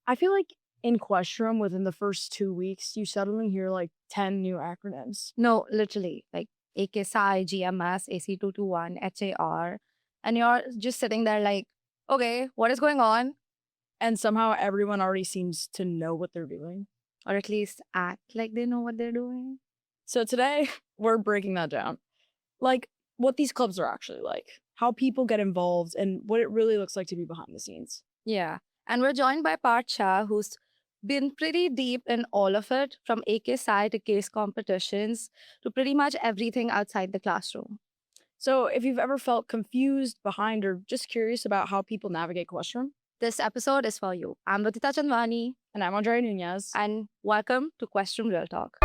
I feel like in Questrom, within the first 2 weeks, you suddenly hear like 10 new acronyms. No, literally, like AKSI, GMS, AC221, HAR. And you're just sitting there like, okay, what is going on? And somehow everyone already seems to know what they're doing. Or at least act like they know what they're doing. So today, we're breaking that down. Like, what these clubs are actually like, how people get involved, and what it really looks like to be behind the scenes. Yeah. And we're joined by Parth Shah, who's been pretty deep in all of it, from AKSI to case competitions to pretty much everything outside the classroom. So if you've ever felt confused, behind, or just curious about how people navigate Questrom, This episode is for you. I'm Vidhita Chandwani, and I'm Andrea Nunez. and welcome to Questrom Real Talk.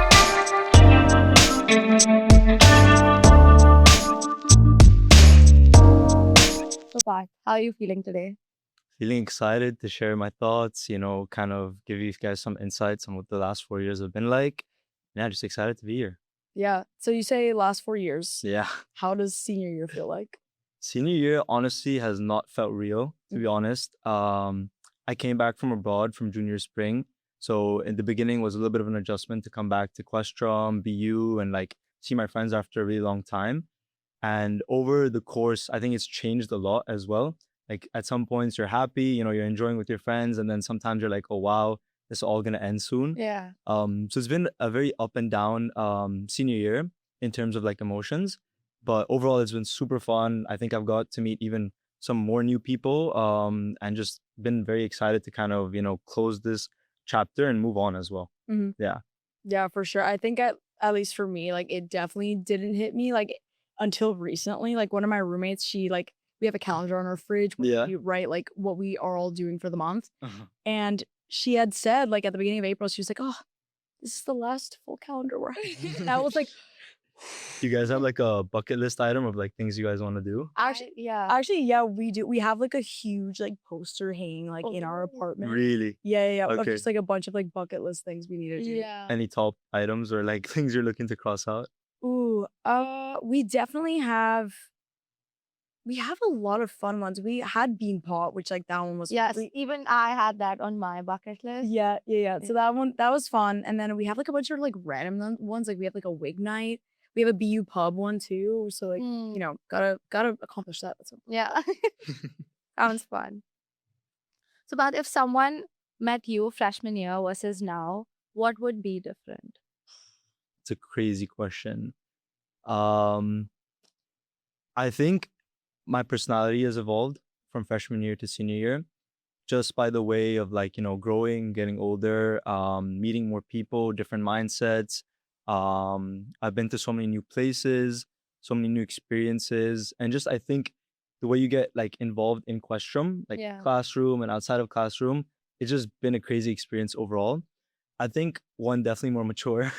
So, Parth, how are you feeling today? Feeling excited to share my thoughts, kind of give you guys some insights on what the last 4 years have been like. Yeah, just excited to be here. Yeah, so you say last 4 years. Yeah. How does senior year feel like? Senior year, honestly, has not felt real, to be honest. I came back from abroad from junior spring. So in the beginning was a little bit of an adjustment to come back to Questrom, BU, and like see my friends after a really long time. And over the course, I think it's changed a lot as well. Like at some points you're happy, you're enjoying with your friends. And then sometimes you're like, oh, wow, this is all going to end soon. Yeah. So it's been a very up and down senior year in terms of like emotions. But overall, it's been super fun. I think I've got to meet even some more new people and just been very excited to kind of, close this chapter and move on as well. Mhm. Yeah. Yeah, for sure. I think at least for me, like it definitely didn't hit me like until recently. Like one of my roommates, she like we have a calendar on our fridge where Yeah. we write like what we are all doing for the month. Uh-huh. And she had said like at the beginning of April, she was like, "Oh, this is the last full calendar we're having." And I was like, Do you guys have like a bucket list item of like things you guys want to do? Actually, yeah. yeah, we do. We have like a huge like poster hanging like in our apartment. Really? Yeah. Of Okay. just like a bunch of like bucket list things we need to do. Yeah. Any top items or like things you're looking to cross out? Ooh, we definitely have. We have a lot of fun ones. We had bean pot, which like that one was Yes, really- even I had that on my bucket list. Yeah. So that was fun. And then we have like a bunch of like random ones. Like we have like a wig night. We have a BU pub one too. So like gotta accomplish that. That's Yeah. Sounds fun. So, but if someone met you freshman year versus now, what would be different? It's a crazy question. I think my personality has evolved from freshman year to senior year, just by the way of like, growing, getting older, meeting more people, different mindsets. I've been to so many new places, so many new experiences. And just, I think the way you get like involved in Questrom, like Yeah. classroom and outside of classroom, it's just been a crazy experience overall. I think one, definitely more mature.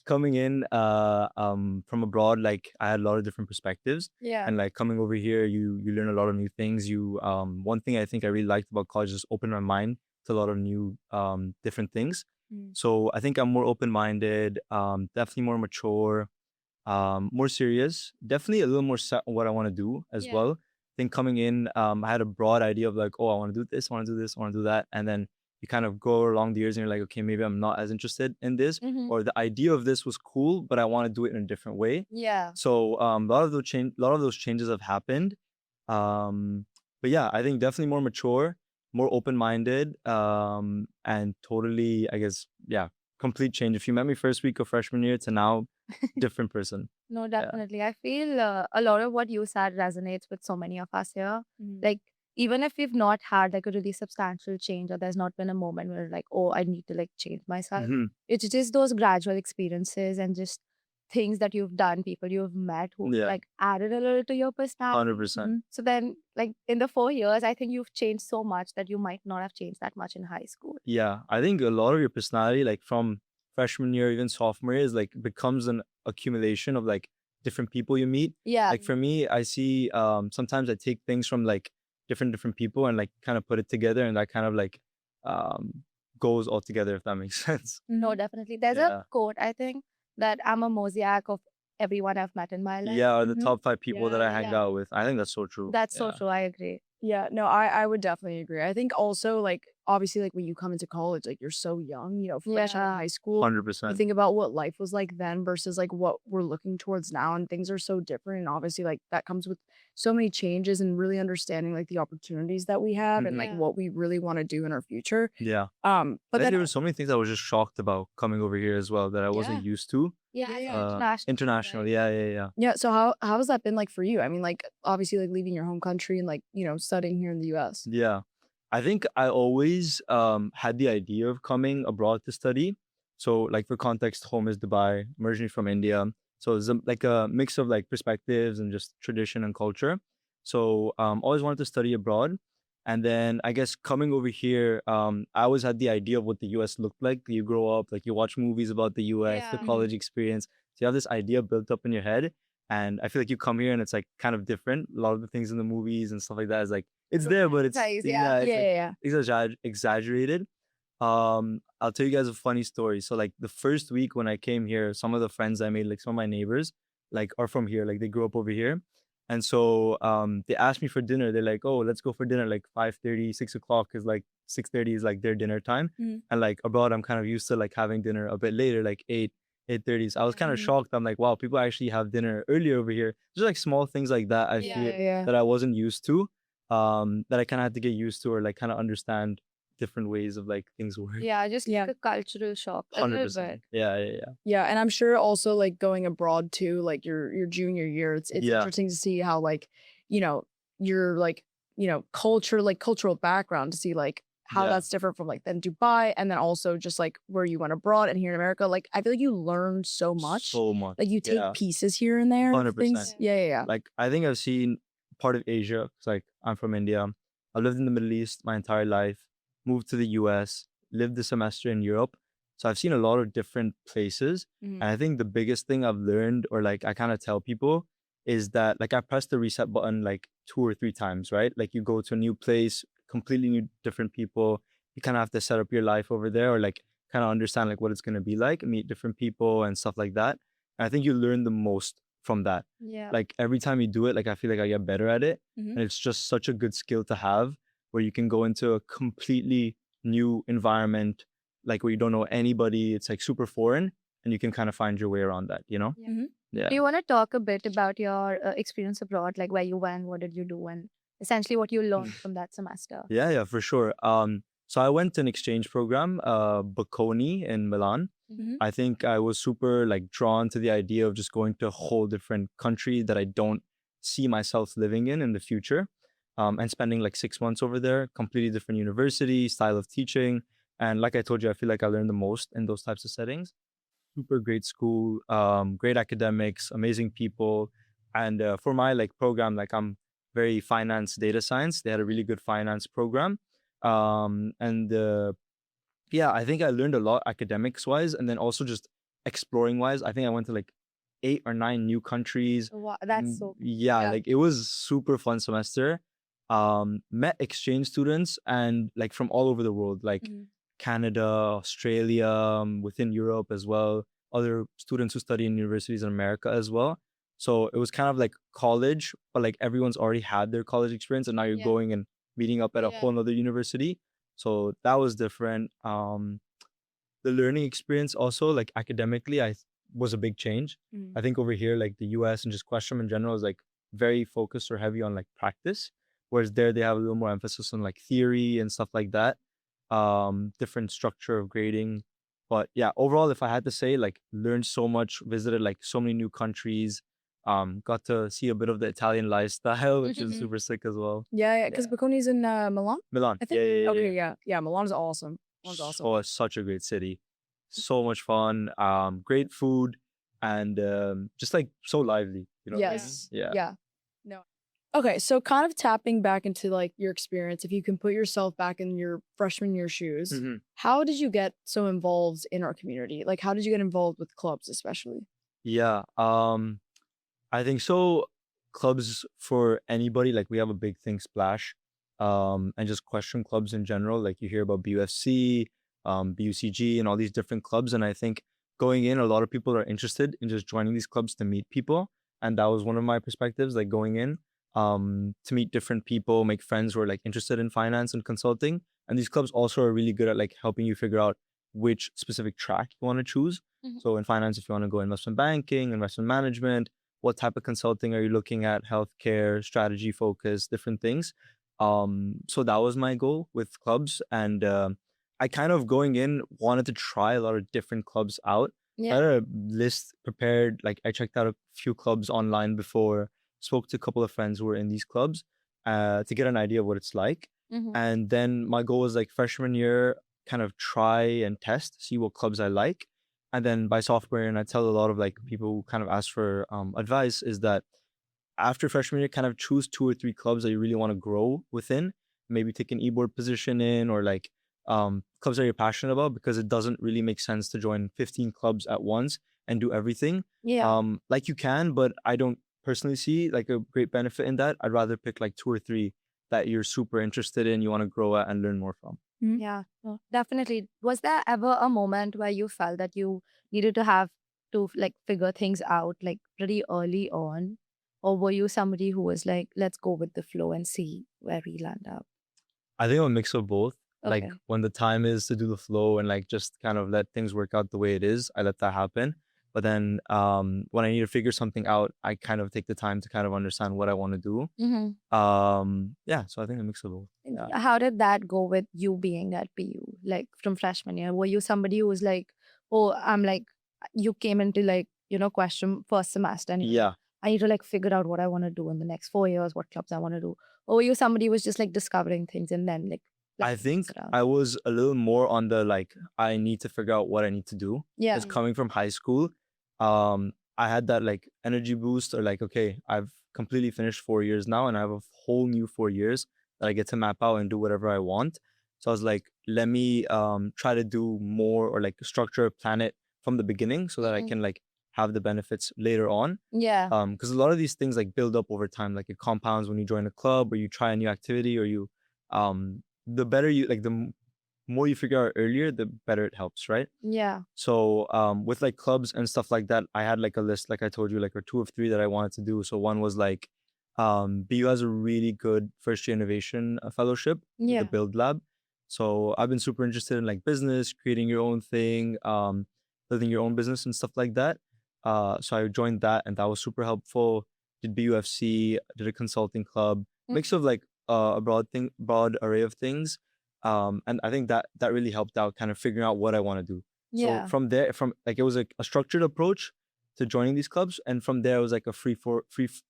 Coming in from abroad, like I had a lot of different perspectives. Yeah. And like coming over here, you learn a lot of new things. One thing I think I really liked about college is open my mind to a lot of new different things. So I think I'm more open-minded, definitely more mature, more serious, definitely a little more set on what I want to do as Yeah. well. I think coming in, I had a broad idea of like, oh, I want to do this, I want to do this, I want to do that. And then you kind of go along the years and you're like, okay, maybe I'm not as interested in this, or the idea of this was cool, but I want to do it in a different way. Yeah. So a lot of those changes have happened. But yeah, I think definitely more mature, more open-minded, and totally, I guess, yeah, complete change. If you met me first week of freshman year to now, different person. No, definitely. I feel a lot of what you said resonates with so many of us here. Like, even if we've not had like a really substantial change, or there's not been a moment where like, oh, I need to like change myself. Mhm. It's just those gradual experiences and just things that you've done, people you've met who Yeah. like added a little to your personality. 100%. So then, like in the 4 years, I think you've changed so much that you might not have changed that much in high school. Yeah, I think a lot of your personality, like from freshman year, even sophomore year, is like becomes an accumulation of like different people you meet. Yeah. Like for me, I see sometimes I take things from like different people and like kind of put it together, and that kind of like goes all together, if that makes sense. No, definitely. There's Yeah. a quote, I think, that I'm a mosaic of everyone I've met in my life. Yeah, or the top 5 people that I hang Yeah. out with. I think that's so true. That's so Yeah. true. I agree. Yeah, no, I would definitely agree. I think also like obviously like when you come into college, like you're so young, you know, fresh out of high school. You 100%. think about what life was like then versus like what we're looking towards now, and things are so different. And obviously, like that comes with so many changes and really understanding like the opportunities that we have and like Yeah. what we really want to do in our future. Yeah. But Then then there were so many things I was just shocked about coming over here as well that I wasn't Yeah. used to. Yeah, Yeah, it's yeah. international, International. right? Yeah. yeah, so how has that been like for you? I mean, like obviously like leaving your home country and like, you know, studying here in the US. Yeah. I think I always had the idea of coming abroad to study. So like for context, home is Dubai, I'm originally from India. So it's like a mix of like perspectives and just tradition and culture. So always wanted to study abroad. And then I guess coming over here, I always had the idea of what the US looked like. You grow up, like you watch movies about the US, the Yeah. college experience. So you have this idea built up in your head. And I feel like you come here and it's like kind of different. A lot of the things in the movies and stuff like that is like it's there, but it's Romanticized, yeah. it's like Yeah. exaggerated. I'll tell you guys a funny story. So like the first week when I came here, some of the friends I made, like some of my neighbors, like are from here, like they grew up over here. And so they asked me for dinner. They're like, oh, let's go for dinner like 5:30, 6 o'clock is like 6:30 is like their dinner time. Mhm. And like abroad, I'm kind of used to like having dinner a bit later, like 8:30. So I was kind of Mhm. shocked. I'm like, wow, people actually have dinner earlier over here. Just like small things like that I Yeah. feel Yeah. that I wasn't used to. That I kind of had to get used to or like kind of understand different ways of like things work. Yeah, just Yeah. like a cultural shock a little 100%. bit. Yeah. Yeah, and I'm sure also like going abroad too, like your junior year, it's Yeah. interesting to see how like, you know, your like, you know, cultural background to see like how Yeah. that's different from like then Dubai and then also just like where you went abroad and here in America. Like I feel like you learn so much. So much. Like you take Yeah. pieces here and there of 100%. things. Yeah. Like I think I've seen part of Asia. 'Cause, like I'm from India. I lived in the Middle East my entire life, moved to the US, lived a semester in Europe. So I've seen a lot of different places. Mhm. And I think the biggest thing I've learned or like I kind of tell people is that like I press the reset button like 2 or 3 times, right? Like you go to a new place, completely new different people. You kind of have to set up your life over there or like kind of understand like what it's going to be like, meet different people and stuff like that. And I think you learn the most from that. Yeah. Like every time you do it, like I feel like I get better at it. Mhm. And it's just such a good skill to have where you can go into a completely new environment, like where you don't know anybody. It's like super foreign and you can kind of find your way around that, you know? Yeah. Mhm. Yeah. Do you want to talk a bit about your experience abroad, like where you went, what did you do, and essentially what you learned from that semester? Yeah, for sure. So I went to an exchange program, Bocconi in Milan. Mhm. I think I was super like drawn to the idea of just going to a whole different country that I don't see myself living in the future. And spending like 6 months over there, completely different university, style of teaching. And like I told you, I feel like I learned the most in those types of settings. Super great school, great academics, amazing people. And for my like program, like I'm very finance data science. They had a really good finance program. And yeah, I think I learned a lot academics wise and then also just exploring wise. I think I went to like 8 or 9 new countries. Wow, that's so cool. Yeah, Yeah. like it was super fun semester. Met exchange students and like from all over the world, like Mhm. Canada, Australia, within Europe as well, other students who study in universities in America as well. So it was kind of like college, but like everyone's already had their college experience and now you're Yeah. going and meeting up at a Yeah. whole nother university. So that was different. The learning experience also like academically was a big change. Mhm. I think over here, like the US and just Questrom in general is like very focused or heavy on like practice. Whereas there they have a little more emphasis on like theory and stuff like that. Different structure of grading. But yeah, overall, if I had to say, like learned so much, visited like so many new countries, got to see a bit of the Italian lifestyle, which is Mhm. super sick as well. Yeah, because Yeah. Bocconi's in Milan, Milan. I think. Yeah. Okay, yeah. Milan is awesome. Milan's awesome. So it's such a great city. So much fun. Great food and just like so lively. You know what I mean? Yes. Yeah. Yeah. No. Okay, so kind of tapping back into like your experience, if you can put yourself back in your freshman year shoes, Mhm. how did you get so involved in our community? Like, how did you get involved with clubs, especially? Yeah. I think so. Clubs for anybody, like we have a big thing, Splash, and just question clubs in general. Like you hear about BUFC, BUCG, and all these different clubs. And I think going in, a lot of people are interested in just joining these clubs to meet people. And that was one of my perspectives, like going in, to meet different people, make friends who are like interested in finance and consulting. And these clubs also are really good at like helping you figure out which specific track you want to choose. So in finance, if you want to go investment banking, investment management, what type of consulting are you looking at? Healthcare, strategy focus, different things. So that was my goal with clubs. And I kind of going in wanted to try a lot of different clubs out. I had a list prepared. Like I checked out a few clubs online before, spoke to a couple of friends who were in these clubs to get an idea of what it's like. And then my goal was like freshman year, kind of try and test, see what clubs I like. And then by sophomore year, and I tell a lot of like people who kind of ask for advice, is that after freshman year, kind of choose 2 or 3 clubs that you really want to grow within. Maybe take an e-board position in, or like clubs that you're passionate about, because it doesn't really make sense to join 15 clubs at once and do everything. Like you can, but I don't personally see like a great benefit in that. I'd rather pick like 2 or 3 that you're super interested in, you want to grow at and learn more from. Yeah, no, definitely. Was there ever a moment where you felt that you needed to have to like figure things out like pretty early on? Or were you somebody who was like, let's go with the flow and see where we land up? I think a mix of both. Like Okay. when the time is to do the flow and like just kind of let things work out the way it is, I let that happen. But then when I need to figure something out, I kind of take the time to kind of understand what I want to do. Yeah, so I think a mix of both. Yeah. How did that go with you being at PU, like from freshman year? Were you somebody who was like, oh, I'm like, you came into like, Questrom first semester and Yeah. I need to like figure out what I want to do in the next 4 years, what clubs I want to do? Or were you somebody who was just like discovering things and then like I planning think things around? I was a little more on the like, I need to figure out what I need to do. Yeah. Because coming from high school, I had that like energy boost, or like, okay, I've completely finished 4 years now and I have a whole new 4 years that I get to map out and do whatever I want. So I was like, let me try to do more, or like structure, plan it from the beginning so that I can like have the benefits later on. Yeah. Because a lot of these things like build up over time, like it compounds when you join a club or you try a new activity, or you the better you like, the more you figure out earlier, the better it helps, right? Yeah. So with like clubs and stuff like that, I had like a list, like I told you, like, or 2 or 3 that I wanted to do. So one was like BU has a really good first year innovation fellowship, the Build Lab. So I've been super interested in like business, creating your own thing, building your own business and stuff like that. So I joined that, and that was super helpful. Did BUFC, did a consulting club, mix of like a broad array of things. And I think that really helped out kind of figuring out what I want to do. So from there, from like, it was like a structured approach to joining these clubs. And from there, it was like a free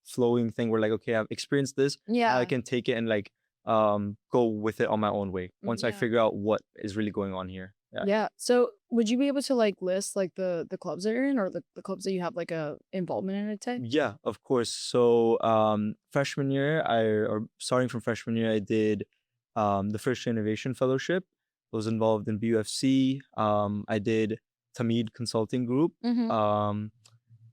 flowing thing where like, okay, I've experienced this. Yeah. I can take it and like go with it on my own way once I figure out what is really going on here. Yeah. So would you be able to like list like the clubs that you're in, or the clubs that you have like a involvement in it type? Yeah, of course. So freshman year, or starting from freshman year, I did the First Year Innovation Fellowship. I was involved in BUFC. I did Tamid Consulting Group.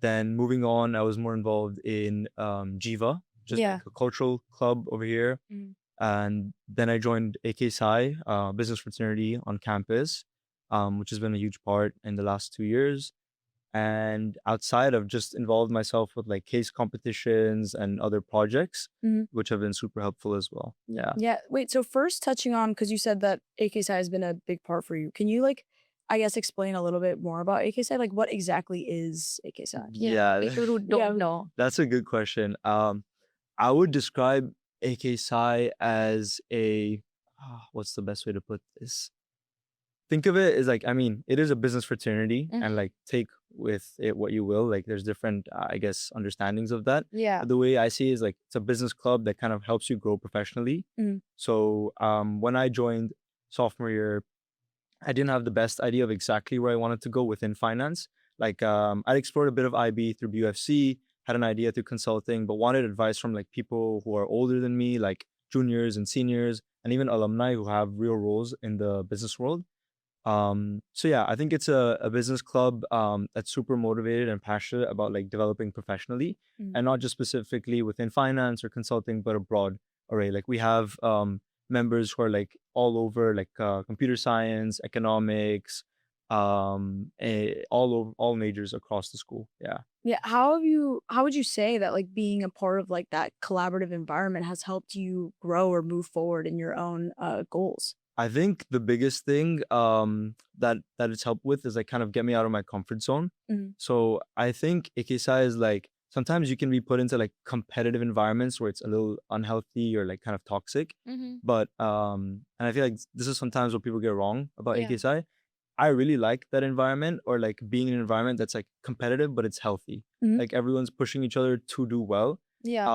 Then moving on, I was more involved in Jiva, just like a cultural club over here. And then I joined AK Psi, business fraternity on campus, which has been a huge part in the last 2 years. And outside, I've just involved myself with like case competitions and other projects, which have been super helpful as well. Yeah. Yeah. Wait, so first touching on, because you said that AKSI has been a big part for you. Can you like, I guess, explain a little bit more about AKSI? Like, what exactly is AKSI? Yeah, People who don't know. that's a good question. I would describe AKSI as a, what's the best way to put this? Think of it as like, I mean, it is a business fraternity, and like take with it what you will. Like there's different, I guess, understandings of that. Yeah. But the way I see it is like, it's a business club that kind of helps you grow professionally. So when I joined sophomore year, I didn't have the best idea of exactly where I wanted to go within finance. Like I'd explored a bit of IB through BUFC, had an idea through consulting, but wanted advice from like people who are older than me, like juniors and seniors, and even alumni who have real roles in the business world. So yeah, I think it's a business club that's super motivated and passionate about like developing professionally, and not just specifically within finance or consulting, but a broad array. Like we have members who are like all over, like computer science, economics, all majors across the school. Yeah. Yeah. How would you say that like being a part of like that collaborative environment has helped you grow or move forward in your own goals? I think the biggest thing that it's helped with is like kind of get me out of my comfort zone. Mhm. So I think Ikesai is like sometimes you can be put into like competitive environments where it's a little unhealthy or like kind of toxic. But and I feel like this is sometimes what people get wrong about Yeah. Ikesai. I really like that environment, or like being in an environment that's like competitive but it's healthy. Mhm. Like everyone's pushing each other to do well. Yeah.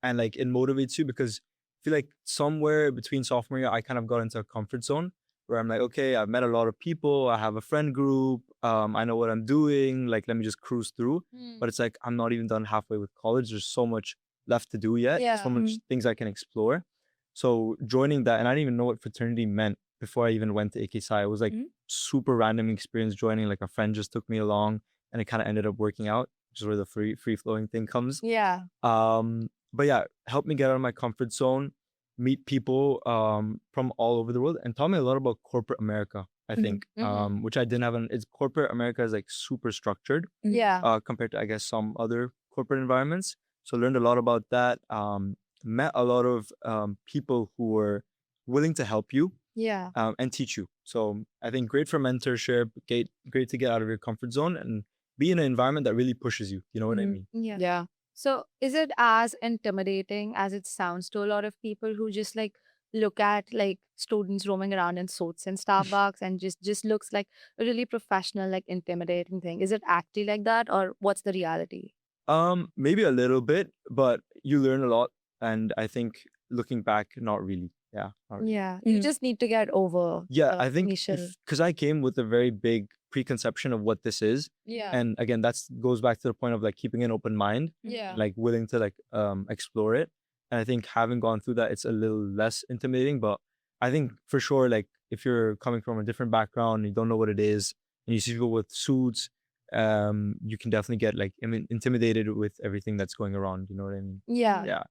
And like it motivates you because I feel like somewhere between sophomore year, I kind of got into a comfort zone where I'm like, okay, I've met a lot of people, I have a friend group, I know what I'm doing, like let me just cruise through. But it's like I'm not even done halfway with college. There's so much left to do yet, Yeah. so much things I can explore. So joining that, and I didn't even know what fraternity meant before I even went to AKSI. It was like Mhm. super random experience joining. Like a friend just took me along, and it kind of ended up working out, which is where the free flowing thing comes. Yeah. But yeah, helped me get out of my comfort zone, meet people from all over the world, and taught me a lot about corporate America, I think. Which I didn't have. It's corporate America is like super structured Yeah. compared to I guess some other corporate environments. So learned a lot about that. Met a lot of people who were willing to help you Yeah. and teach you. So I think great for mentorship, great to get out of your comfort zone and be in an environment that really pushes you. You know what I Mhm. mean? Yeah. Yeah. So is it as intimidating as it sounds to a lot of people who just like look at like students roaming around in suits in Starbucks and just looks like a really professional, like intimidating thing? Is it actually like that, or what's the reality? Maybe a little bit, but you learn a lot. And I think looking back, not really. Yeah, not really. Yeah. You Mhm. just need to get over Yeah, the I think initial. because I came with a very big preconception of what this is. Yeah. And again, that's goes back to the point of like keeping an open mind, Yeah. like willing to like explore it. And I think having gone through that, it's a little less intimidating. But I think for sure, like if you're coming from a different background, you don't know what it is, and you see people with suits, you can definitely get like intimidated with everything that's going around. You know what I mean? Yeah. Yeah.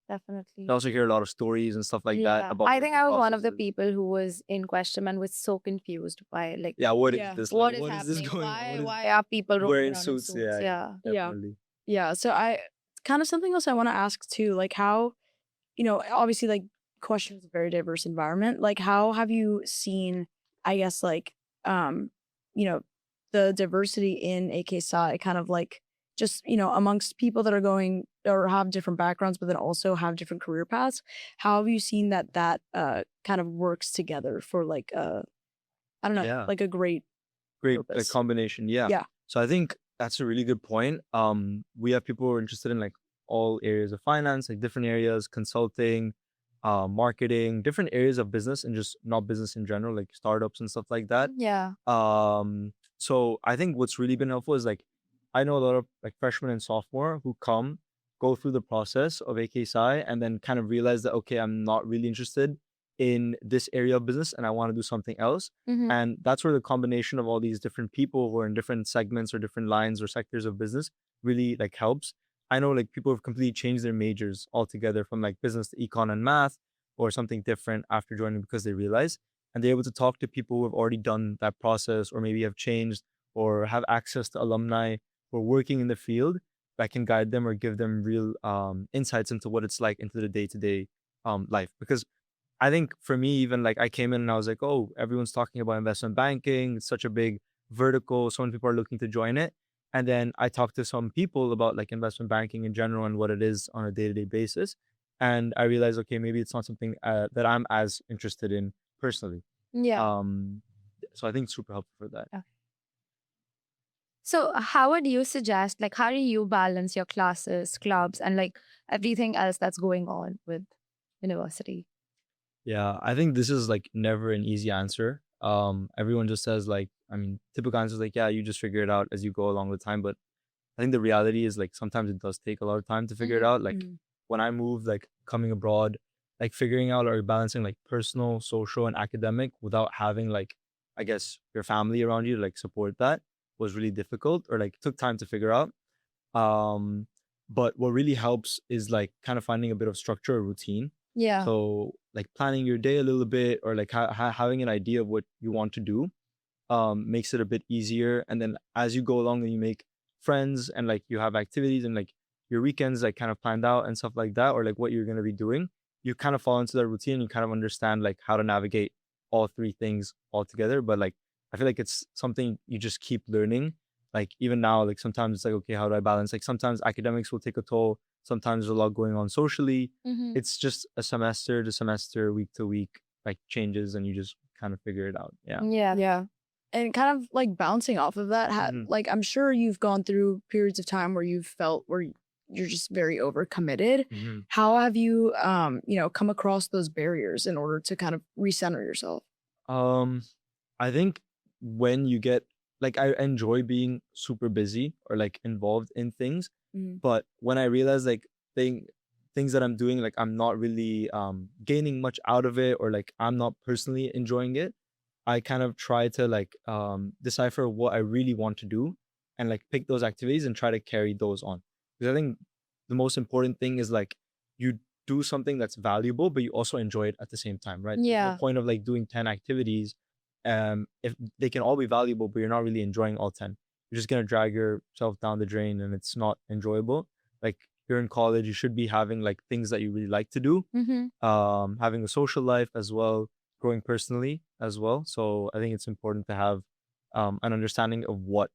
Definitely. I also hear a lot of stories and stuff like that Yeah. about I what think the I was one of process the is. people who was in Questrom and was so confused by like Yeah, what is Yeah. this? what Like, is what is this happening? going on? Why What is why are people roaming wearing around in suits? suits? Yeah, Yeah. Yeah. definitely. Yeah. So I kind of something else I want to ask too, like how, obviously like Questrom is a very diverse environment. Like how have you seen, I guess, like you know, the diversity in AKSI kind of like just, amongst people that are going or have different backgrounds, but then also have different career paths. How have you seen that kind of works together for like I don't know, Yeah. like a great Great like purpose? combination. Yeah. Yeah. So I think that's a really good point. We have people who are interested in like all areas of finance, like different areas, consulting, marketing, different areas of business, and just not business in general, like startups and stuff like that. Yeah. So I think what's really been helpful is like I know a lot of like freshmen and sophomore who go through the process of AKSI and then kind of realize that okay, I'm not really interested in this area of business and I want to do something else. And that's where the combination of all these different people who are in different segments or different lines or sectors of business really like helps. I know like people have completely changed their majors altogether from like business to econ and math or something different after joining because they realize and they're able to talk to people who have already done that process or maybe have changed or have access to alumni who are working in the field that can guide them or give them real insights into what it's like into the day-to-day life. Because I think for me, even like I came in and I was like, oh, everyone's talking about investment banking. It's such a big vertical. So many people are looking to join it. And then I talked to some people about like investment banking in general and what it is on a day-to-day basis. And I realized, okay, maybe it's not something that I'm as interested in personally. Yeah. So I think it's super helpful for that. Okay. So how would you suggest, like, how do you balance your classes, clubs, and like everything else that's going on with university? Yeah, I think this is like never an easy answer. Everyone just says like, I mean, typical answer is like, yeah, you just figure it out as you go along with time. But I think the reality is like sometimes it does take a lot of time to figure it out. Like when I moved, like coming abroad, like figuring out or balancing like personal, social, and academic without having like, I guess your family around you to like support that was really difficult or like took time to figure out. Um, but what really helps is like kind of finding a bit of structure or routine. Yeah. So like planning your day a little bit or like having an idea of what you want to do makes it a bit easier. And then as you go along and you make friends and like you have activities and like your weekends like kind of planned out and stuff like that or like what you're going to be doing, you kind of fall into the routine and you kind of understand like how to navigate all three things all together. But like, I feel like it's something you just keep learning. Like even now, like sometimes it's like, okay, how do I balance? Like sometimes academics will take a toll. Sometimes there's a lot going on socially. Mm-hmm. It's just a semester to semester, week to week, like changes, and you just kind of figure it out. Yeah. Yeah. Yeah. And kind of like bouncing off of that, Mhm. like I'm sure you've gone through periods of time where you've felt where you're just very overcommitted. Mhm. How have you, come across those barriers in order to kind of recenter yourself? I think when you get like I enjoy being super busy or like involved in things, Mhm. but when I realize like things that I'm doing, like I'm not really gaining much out of it, or like I'm not personally enjoying it, I kind of try to like decipher what I really want to do and like pick those activities and try to carry those on. Because I think the most important thing is like you do something that's valuable, but you also enjoy it at the same time, right? There's no Yeah. point of like doing 10 activities if they can all be valuable, but you're not really enjoying all 10. You're just gonna drag yourself down the drain and it's not enjoyable. Like you're in college, you should be having like things that you really like to do, Mm-hmm. having a social life as well, growing personally as well. So I think it's important to have an understanding of what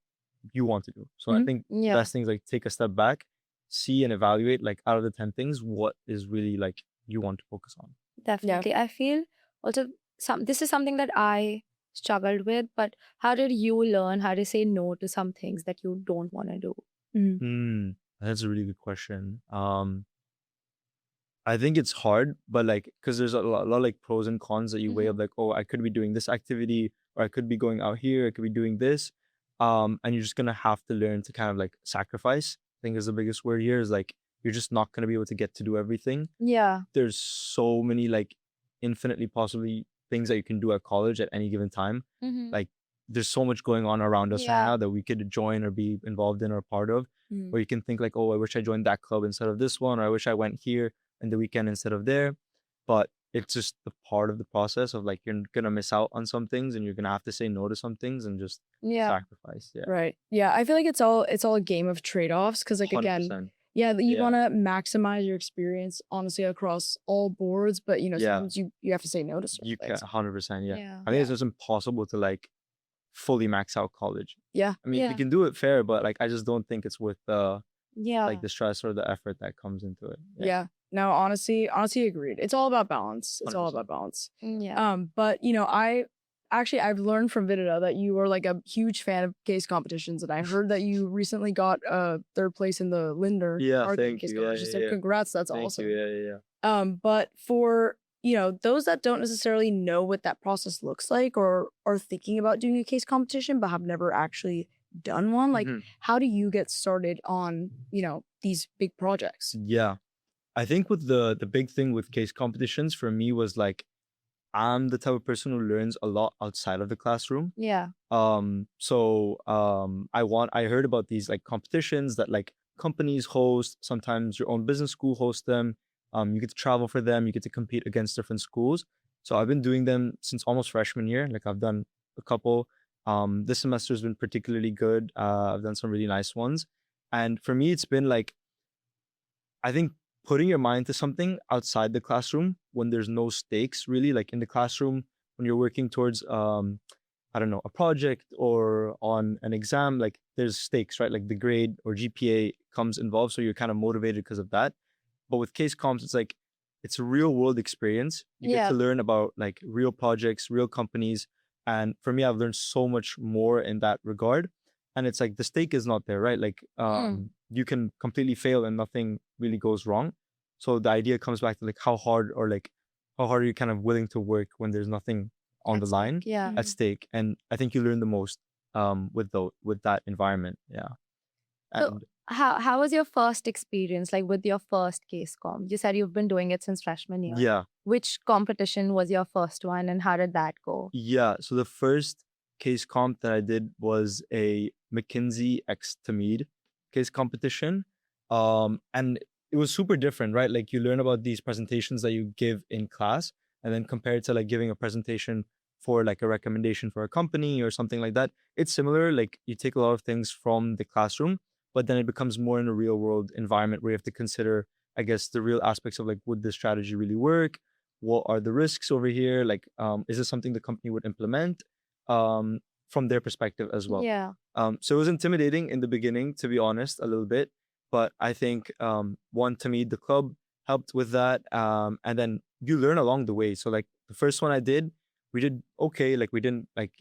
you want to do. So I Mhm. think the Yeah. best things like take a step back, see and evaluate like out of the 10 things, what is really like you want to focus on. Definitely. I feel also this is something that I struggled with, but how did you learn how to say no to some things that you don't want to do? Mhm. That's a really good question. I think it's hard, but like, because there's a lot like pros and cons that you weigh up, like, oh, I could be doing this activity, or I could be going out here, I could be doing this. And you're just gonna have to learn to kind of like sacrifice. I think is the biggest word here is like you're just not gonna be able to get to do everything. Yeah. There's so many like infinitely possibly things that you can do at college at any given time. Mm-hmm. Like there's so much going on around us right Yeah. now that we could join or be involved in or part of. Mhm. Where you can think like, oh, I wish I joined that club instead of this one, or I wish I went here in the weekend instead of there. But it's just the part of the process of like you're gonna miss out on some things and you're gonna have to say no to some things and just Yeah. sacrifice. Yeah. Right. Yeah. I feel like it's all a game of trade-offs because like again, 100%. yeah, you Yeah. want to maximize your experience honestly across all boards, but Yeah. sometimes you have to say no to certain You can things. 100%. Yeah. Yeah. I think it's just impossible to like fully max out college. Yeah. I mean, Yeah. we can do it fair, but like I just don't think it's worth the Yeah. like the stress or the effort that comes into it. Yeah. No, honestly agreed. It's all about balance. It's all 100%. about balance. Yeah. But I've learned from Vidhita that you are like a huge fan of case competitions, and I heard that you recently got third place in the Linder Yeah, art thank case you. Yeah, competition. yeah, So yeah. congrats, that's Thank awesome. you. Yeah. But for those that don't necessarily know what that process looks like or are thinking about doing a case competition but have never actually done one, like Mhm. how do you get started on these big projects? Yeah. I think with the big thing with case competitions for me was like I'm the type of person who learns a lot outside of the classroom. Yeah. I heard about these like competitions that like companies host, sometimes your own business school hosts them. You get to travel for them, you get to compete against different schools. So I've been doing them since almost freshman year. Like I've done a couple. This semester has been particularly good. I've done some really nice ones. And for me, it's been like I think putting your mind to something outside the classroom when there's no stakes really, like in the classroom when you're working towards I don't know, a project or on an exam, like there's stakes, right? Like the grade or GPA comes involved, so you're kind of motivated because of that. But with case comps, it's like it's a real world experience. You get Yeah. to learn about like real projects, real companies, and for me, I've learned so much more in that regard. And it's like the stake is not there, right? Like you can completely fail and nothing really goes wrong. So the idea comes back to like how hard are you kind of willing to work when there's nothing on the line Yeah. at stake. And I think you learn the most with that environment. Yeah. So And how was your first experience, like with your first case comp? You said you've been doing it since freshman year. yeah. Which competition was your first one and how did that go? Yeah. So the first case comp that I did was a McKinsey X Tamid case competition. And it was super different, right? Like you learn about these presentations that you give in class and then compared to like giving a presentation for like a recommendation for a company or something like that. It's similar. Like you take a lot of things from the classroom, but then it becomes more in a real world environment where you have to consider I guess, the real aspects of like, would this strategy really work? What are the risks over here? Like, is this something the company would implement? From their perspective as well. Yeah. So it was intimidating in the beginning, to be honest, a little bit. But I think one, to me, the club helped with that. And then you learn along the way. So like the first one I did, we did okay. Like we didn't like,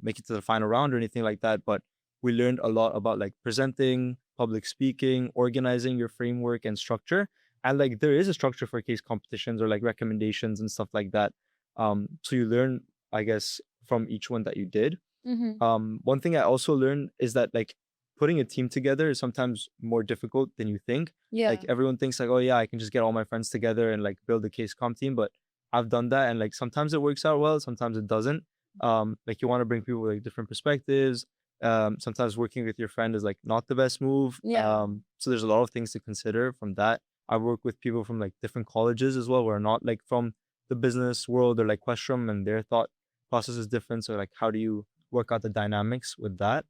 make it to the final round or anything like that. But we learned a lot about like presenting, public speaking, organizing your framework and structure. And like there is a structure for case competitions or like recommendations and stuff like that. So you learn, I guess, from each one that you did. One thing I also learned is that like putting a team together is sometimes more difficult than you think. Yeah. Like everyone thinks like, oh yeah, I can just get all my friends together and like build a case comp team. But I've done that and like sometimes it works out well, sometimes it doesn't. Like you want to bring people with like different perspectives. Sometimes working with your friend is like not the best move. Yeah. So there's a lot of things to consider from that. I work with people from like different colleges as well, who are not like from the business world or like Questrom, and their thought process is different. So like how do you work out the dynamics with that?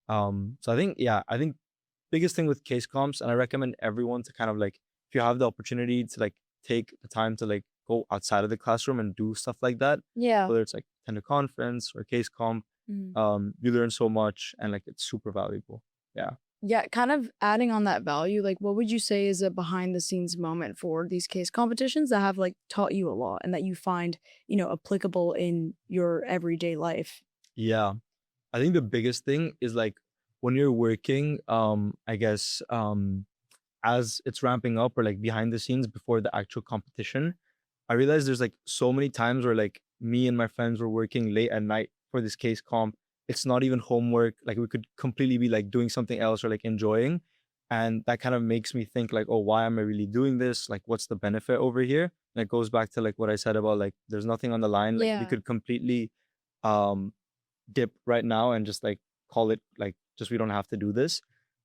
So I think biggest thing with case comps, and I recommend everyone to kind of like, if you have the opportunity to like take the time to like go outside of the classroom and do stuff like that, Yeah. whether it's like attend a conference or case comp, you learn so much and like it's super valuable. Yeah, kind of adding on that value, like what would you say is a behind the scenes moment for these case competitions that have like taught you a lot and that you find, applicable in your everyday life? Yeah. I think the biggest thing is like when you're working, I guess, as it's ramping up or like behind the scenes before the actual competition, I realized there's like so many times where like me and my friends were working late at night for this case comp. It's not even homework. Like we could completely be like doing something else or like enjoying. And that kind of makes me think like, oh, why am I really doing this? Like, what's the benefit over here? And it goes back to like what I said about like, there's nothing on the line. Like we Yeah. could completely um dip right now and just like call it like, just we don't have to do this.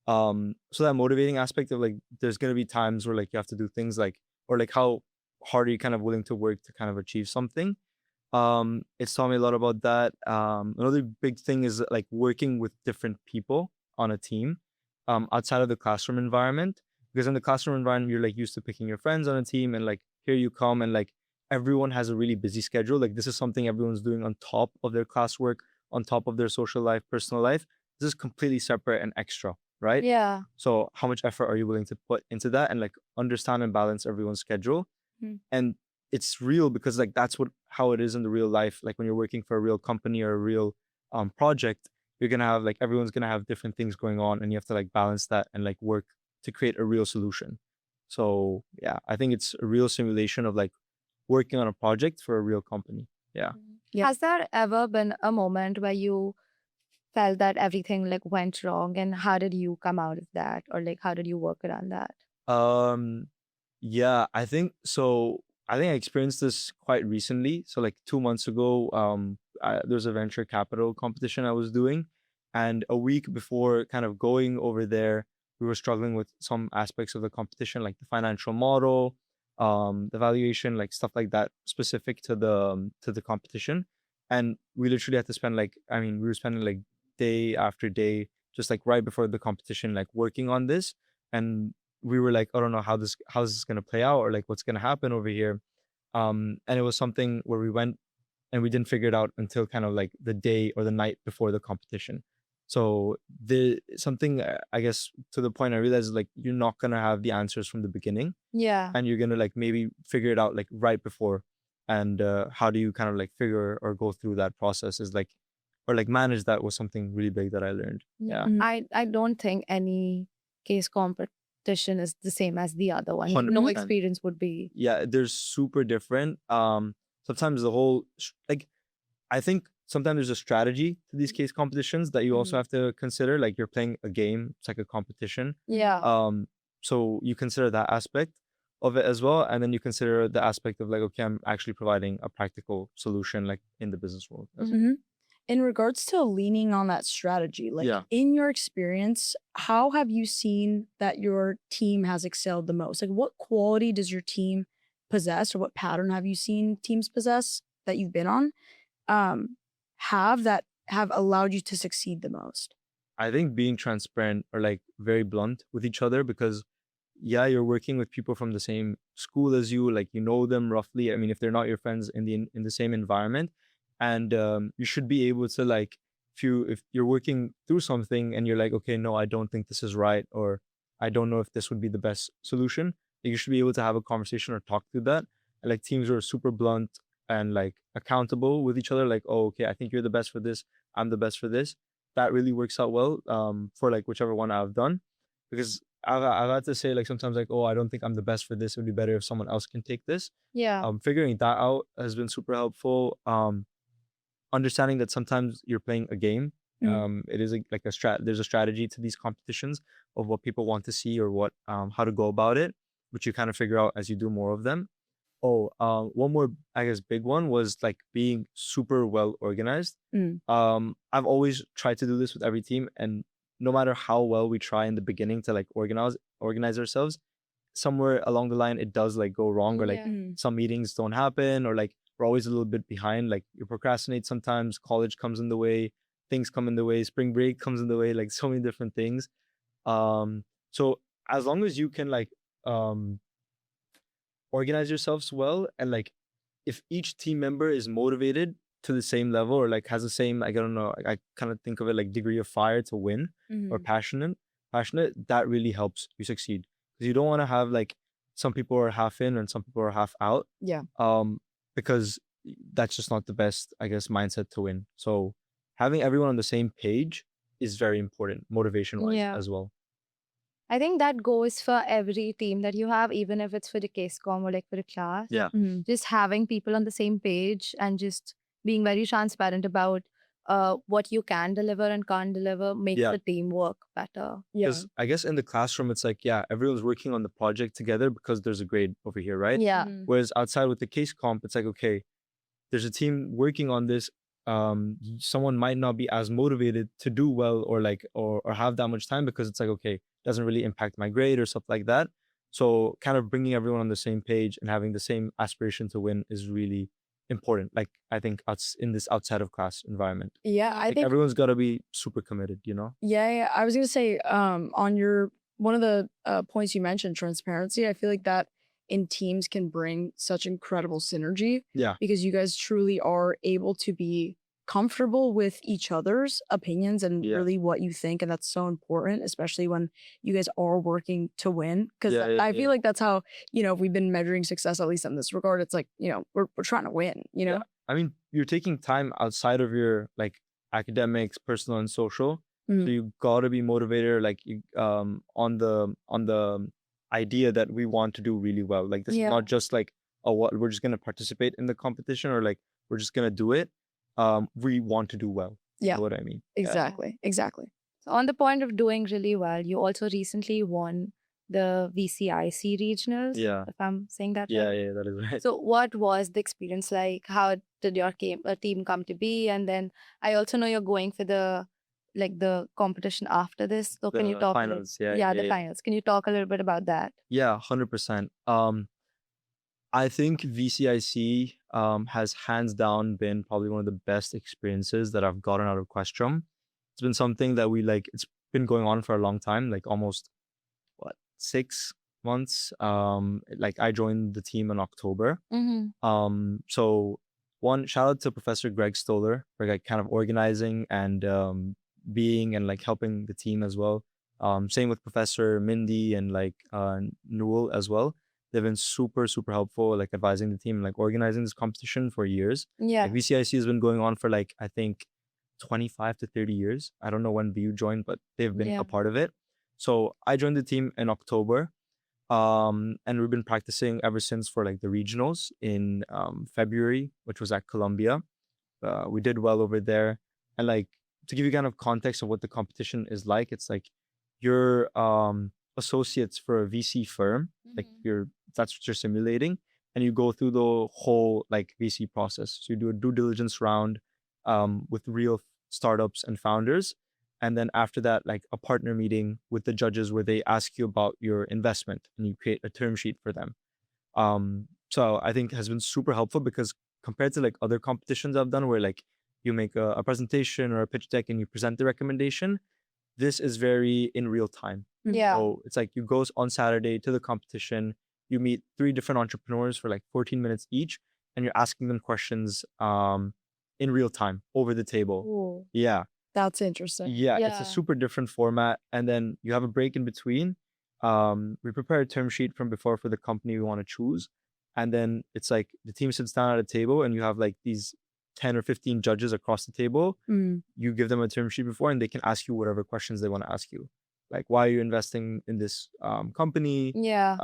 So that motivating aspect of like there's gonna be times where like you have to do things like, or like how hard are you kind of willing to work to kind of achieve something. It's taught me a lot about that. Another big thing is like working with different people on a team outside of the classroom environment, because in the classroom environment you're like used to picking your friends on a team, and like here you come and like everyone has a really busy schedule. Like this is something everyone's doing on top of their classwork, on top of their social life, personal life. This is completely separate and extra, right? Yeah. So how much effort are you willing to put into that and like understand and balance everyone's schedule? And it's real because like that's how it is in the real life. Like when you're working for a real company or a real project, you're gonna have like everyone's gonna have different things going on, and you have to like balance that and like work to create a real solution. So yeah, I think it's a real simulation of like working on a project for a real company. Yeah. Yeah. Has there ever been a moment where you felt that everything like went wrong, and how did you come out of that, or like how did you work around that? Yeah, I think so. I think I experienced this quite recently. So like 2 months ago, there was a venture capital competition I was doing, and a week before kind of going over there, we were struggling with some aspects of the competition, like the financial model, the valuation, like stuff like that, specific to the competition. And we literally had to spend like, I mean, we were spending like day after day, just like right before the competition, like working on this. And we were like, I don't know how's this gonna play out, or like what's gonna happen over here. And it was something where we went and we didn't figure it out until kind of like the day or the night before the competition. So the something I guess to the point I realized is like you're not gonna have the answers from the beginning, Yeah. and you're gonna like maybe figure it out like right before. And how do you kind of like figure or go through that process is like, or like manage that, was something really big that I learned. Yeah. I don't think any case competition is the same as the other one. No 100%. experience would be. Yeah, they're super different. Sometimes the whole like, I think sometimes there's a strategy to these case competitions that you also have to consider. Like you're playing a game, it's like a competition. Yeah. So you consider that aspect of it as well, and then you consider the aspect of like, okay, I'm actually providing a practical solution like in the business world as well. In regards to leaning on that strategy, like Yeah. in your experience, how have you seen that your team has excelled the most? Like what quality does your team possess, or what pattern have you seen teams possess that you've been on, have allowed you to succeed the most? I think being transparent or like very blunt with each other, because yeah, you're working with people from the same school as you, like you know them roughly. I mean, if they're not your friends in the same environment, and you should be able to like, if you're working through something and you're like, okay, no, I don't think this is right, or I don't know if this would be the best solution, you should be able to have a conversation or talk through that. And like teams are super blunt and like accountable with each other, like, oh, okay, I think you're the best for this, I'm the best for this. That really works out well for like whichever one I've done, because I've had to say like sometimes like, oh, I don't think I'm the best for this, it would be better if someone else can take this. Yeah. Figuring that out has been super helpful. Understanding that sometimes you're playing a game. It is like there's a strategy to these competitions of what people want to see, or what how to go about it, which you kind of figure out as you do more of them. One more, I guess, big one was like being super well organized. I've always tried to do this with every team, and no matter how well we try in the beginning to like organize ourselves, somewhere along the line it does like go wrong, or like Yeah. some meetings don't happen, or like we're always a little bit behind. Like you procrastinate sometimes, college comes in the way, things come in the way, spring break comes in the way, like so many different things. So as long as you can like organize yourselves well, and like if each team member is motivated to the same level, or like has the same, like, I don't know, I kind of think of it like degree of fire to win, or passionate, that really helps you succeed. Because you don't want to have like some people are half in and some people are half out. Yeah. Because that's just not the best, I guess, mindset to win. So having everyone on the same page is very important, motivation wise Yeah. as well. I think that goes for every team that you have, even if it's for the Questrom or like for a class. Yeah. Just having people on the same page and just being very transparent about what you can deliver and can't deliver makes Yeah. the team work better. Yeah. Because I guess in the classroom, it's like, yeah, everyone's working on the project together because there's a grade over here, right? Yeah. Whereas outside with the case comp, it's like, okay, there's a team working on this. Someone might not be as motivated to do well, or like, or have that much time, because it's like, okay, doesn't really impact my grade or stuff like that. So kind of bringing everyone on the same page and having the same aspiration to win is really important. Like I think in this outside of class environment, Yeah, I like think everyone's got to be super committed, you know? Yeah, I was gonna say, on your one of the points you mentioned, transparency. I feel like that in teams can bring such incredible synergy. Yeah. Because you guys truly are able to be comfortable with each other's opinions and Yeah. really what you think, and that's so important, especially when you guys are working to win. Because I feel like that's how if we've been measuring success, at least in this regard. It's like we're trying to win. Yeah. I mean, you're taking time outside of your like academics, personal and social. So you gotta be motivated, like you on the idea that we want to do really well. Like this is not just like, oh, what we're just gonna participate in the competition, or like we're just gonna do it. We want to do well. Yeah. You know what I mean? Exactly. So on the point of doing really well, you also recently won the VCIC regionals. Yeah. If I'm saying that Yeah, right. yeah, that is right. So what was the experience like? How did your team come to be? And then I also know you're going for the competition after this. So can you The talk finals, the finals. Can you talk a little bit about that? Yeah, 100%. I think VCIC has hands down been probably one of the best experiences that I've gotten out of Questrom. It's been something that it's been going on for a long time, like almost 6 months. Like I joined the team in October. So one shout out to Professor Greg Stoller for like kind of organizing and being and like helping the team as well. Same with Professor Mindy and like Newell as well. They've been super, super helpful, like advising the team, like organizing this competition for years. Yeah. Like VCIC has been going on for like, I think 25 to 30 years. I don't know when VU joined, but they've been a part of it. So I joined the team in October. And we've been practicing ever since for like the regionals in February, which was at Columbia. We did well over there. And like to give you kind of context of what the competition is like, it's like you're associates for a VC firm, like that's what you're simulating, and you go through the whole like VC process. So you do a due diligence round with real startups and founders. And then after that, like a partner meeting with the judges where they ask you about your investment and you create a term sheet for them. So I think it has been super helpful because compared to like other competitions I've done where like you make a presentation or a pitch deck and you present the recommendation, this is very in real time. Yeah. So it's like you go on Saturday to the competition, you meet 3 different entrepreneurs for like 14 minutes each, and you're asking them questions in real time over the table. Cool. Yeah. That's interesting. Yeah, it's a Yeah. super different format. And then you have a break in between. We prepare a term sheet from before for the company we want to choose. And then it's like the team sits down at a table and you have like these 10 or 15 judges across the table. Mm. You give them a term sheet before and they can ask you whatever questions they want to ask you. Like, why are you investing in this company? Yeah.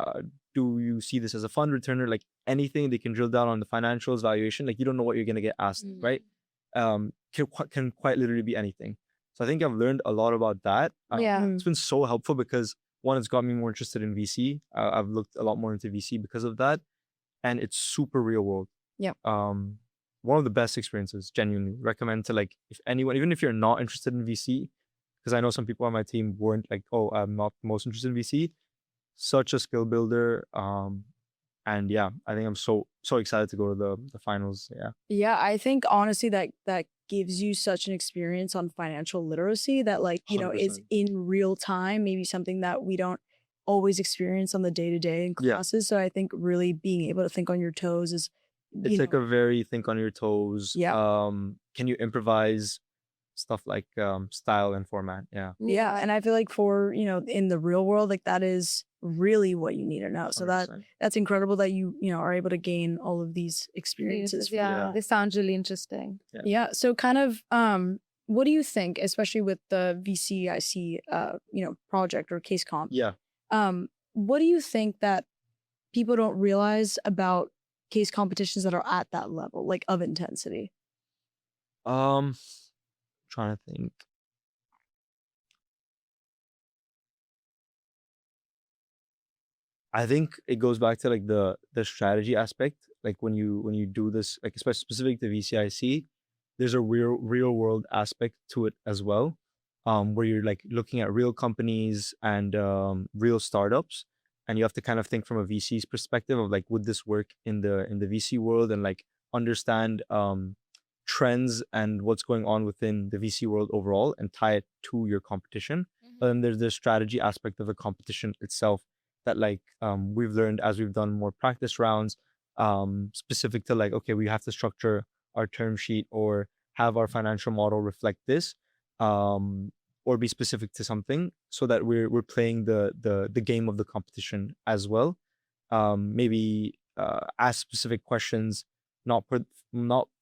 Do you see this as a fund returner? Like anything, they can drill down on the financials, valuation. Like you don't know what you're going to get asked, right? Can quite literally be anything. So I think I've learned a lot about that. Yeah. It's been so helpful because one, it's got me more interested in VC. I've looked a lot more into VC because of that, and it's super real world. Yep. One of the best experiences. Genuinely recommend to like if anyone, even if you're not interested in VC, because I know some people on my team weren't like, oh, I'm not most interested in VC. Such a skill builder. And yeah, I think I'm so excited to go to the finals. Yeah. Yeah, I think honestly that gives you such an experience on financial literacy that like, you know, is 100%. in real time, maybe something that we don't always experience on the day-to-day in Yeah. classes. So I think really being able to think on your toes is, It's like a very think on your toes. Yeah. Can you improvise stuff like style and format? Yeah. yeah. And I feel like for, you know, in the real world, like that is really what you need to know. So 100%. that's incredible that you know, are able to gain all of these experiences. Yeah. Yeah. This sounds really interesting. Yeah. So kind of what do you think, especially with the VCIC you know, project or case comp? Yeah. What do you think that people don't realize about case competitions that are at that level, like of intensity? Trying to think. I think it goes back to like the strategy aspect. Like when you do this, like especially specific to VCIC, there's a real world aspect to it as well, where you're like looking at real companies and real startups, and you have to kind of think from a VC's perspective of like, would this work in the VC world, and like understand trends and what's going on within the VC world overall, and tie it to your competition. But then there's the strategy aspect of the competition itself that like we've learned as we've done more practice rounds, specific to like, okay, we have to structure our term sheet or have our financial model reflect this, or be specific to something so that we're playing the game of the competition as well. Maybe ask specific questions, not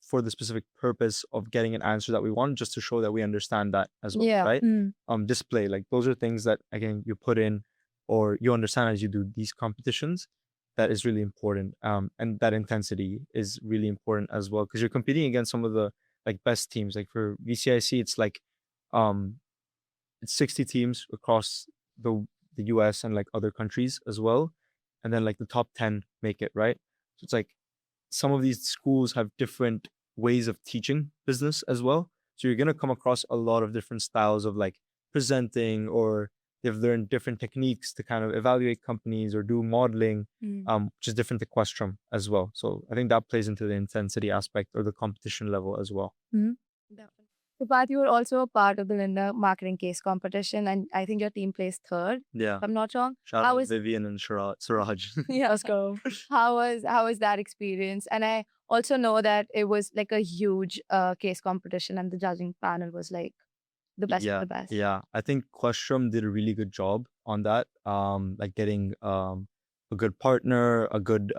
for the specific purpose of getting an answer that we want, just to show that we understand that as well, Yeah. right? Display, like those are things that again you put in or you understand as you do these competitions. That is really important, and that intensity is really important as well, because you're competing against some of the like best teams. Like for VCIC, it's like it's 60 teams across the US and like other countries as well, and then like the top 10 make it, right? So it's like some of these schools have different ways of teaching business as well, so you're going to come across a lot of different styles of like presenting, or they've learned different techniques to kind of evaluate companies or do modeling, which is different to Questrom as well. So I think that plays into the intensity aspect or the competition level as well. Definitely. So, Parth, you were also a part of the Linda marketing case competition, and I think your team placed third, Yeah. if I'm not wrong. Shout How out was- Vivian and Suraj. Yeah. Let's go. How was that experience? And I also know that it was like a huge case competition, and the judging panel was like the best of the best. Yeah. I think Questrom did a really good job on that. Like getting a good partner, a good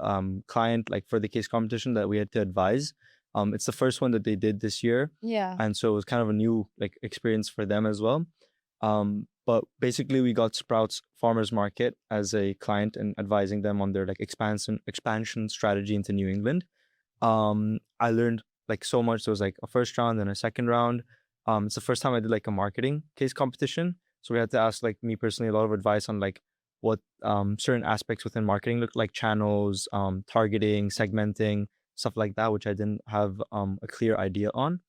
client, like for the case competition that we had to advise. It's the first one that they did this year. Yeah. And so it was kind of a new like experience for them as well. But basically we got Sprouts Farmers Market as a client and advising them on their like expansion strategy into New England. I learned like so much. There was like a first round and a second round. It's the first time I did like a marketing case competition. So we had to ask like me personally a lot of advice on like what certain aspects within marketing look like, channels, targeting, segmenting, stuff like that, which I didn't have a clear idea on.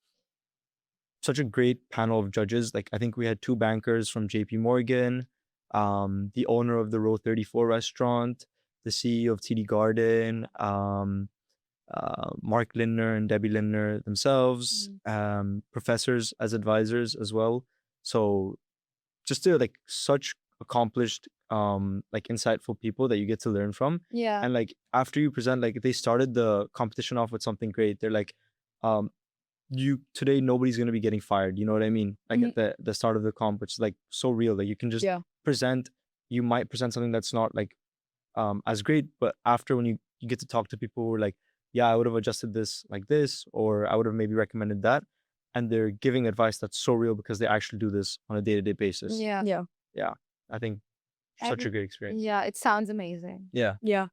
Such a great panel of judges. Like I think we had 2 bankers from JP Morgan, the owner of the Row 34 restaurant, the CEO of TD Garden, Mark Lindner and Debbie Lindner themselves, professors as advisors as well. So just to like such accomplished, like insightful people that you get to learn from. Yeah. And like after you present, like they started the competition off with something great. They're like, you today nobody's gonna be getting fired. You know what I mean? Like at the start of the comp, which is like so real. Like you can just present. You might present something that's not like as great, but after when you get to talk to people who are like, yeah, I would have adjusted this like this, or I would have maybe recommended that, and they're giving advice that's so real because they actually do this on a day-to-day basis. Yeah. Yeah, I think such a great experience. Yeah, it sounds amazing. Yeah.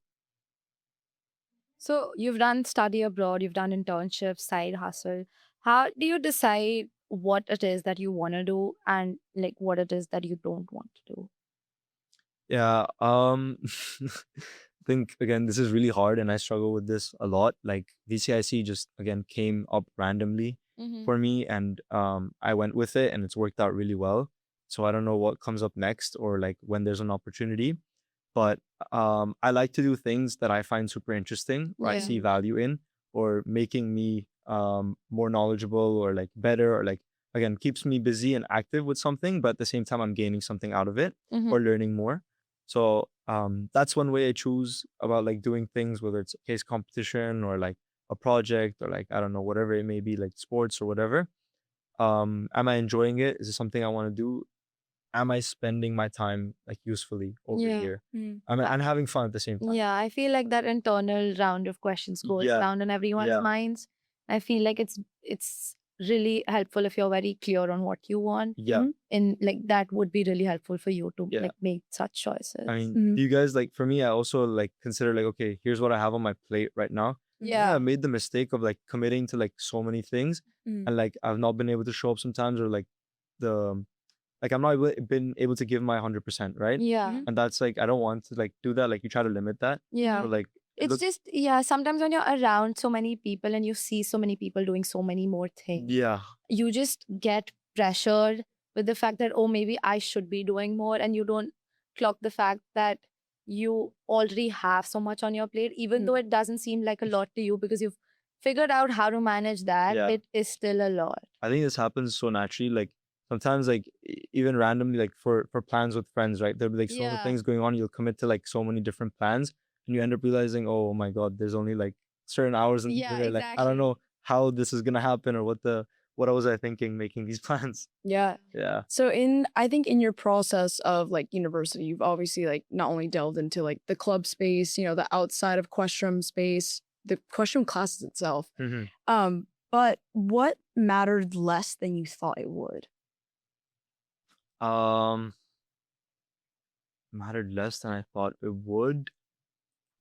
So you've done study abroad, you've done internships, side hustle. How do you decide what it is that you want to do and like what it is that you don't want to do? Yeah. I think again, this is really hard and I struggle with this a lot. Like VCIC just again came up randomly for me, and I went with it and it's worked out really well. So I don't know what comes up next or like when there's an opportunity. But I like to do things that I find super interesting or I see value in, or making me more knowledgeable or like better, or like again keeps me busy and active with something, but at the same time I'm gaining something out of it or learning more. So that's one way I choose about like doing things, whether it's a case competition or like a project or like I don't know, whatever it may be, like sports or whatever. Am I enjoying it? Is it something I want to do? Am I spending my time like usefully over here? I'm having fun at the same time. Yeah, I feel like that internal round of questions goes around in everyone's minds. I feel like it's really helpful if you're very clear on what you want. And like that would be really helpful for you to like make such choices. I mean, do you guys like, for me, I also like consider like, okay, here's what I have on my plate right now. I made the mistake of like committing to like so many things, and like I've not been able to show up sometimes, or like I'm not been able to give my 100%, right? And that's like, I don't want to like do that. Like you try to limit that. Or like it's just sometimes when you're around so many people and you see so many people doing so many more things, you just get pressured with the fact that, oh, maybe I should be doing more, and you don't clock the fact that you already have so much on your plate, even though it doesn't seem like a lot to you because you've figured out how to manage that. It is still a lot. I think this happens so naturally. Like sometimes like even randomly, like for plans with friends, right? There'll be like so many things going on. You'll commit to like so many different plans, and you end up realizing, oh my God, there's only like certain hours in the day. Like I don't know how this is gonna happen, or what was I thinking making these plans. So I think in your process of like university, you've obviously like not only delved into like the club space, the outside of Questrom space, the Questrom classes itself. But what mattered less than you thought it would? Mattered less than I thought it would.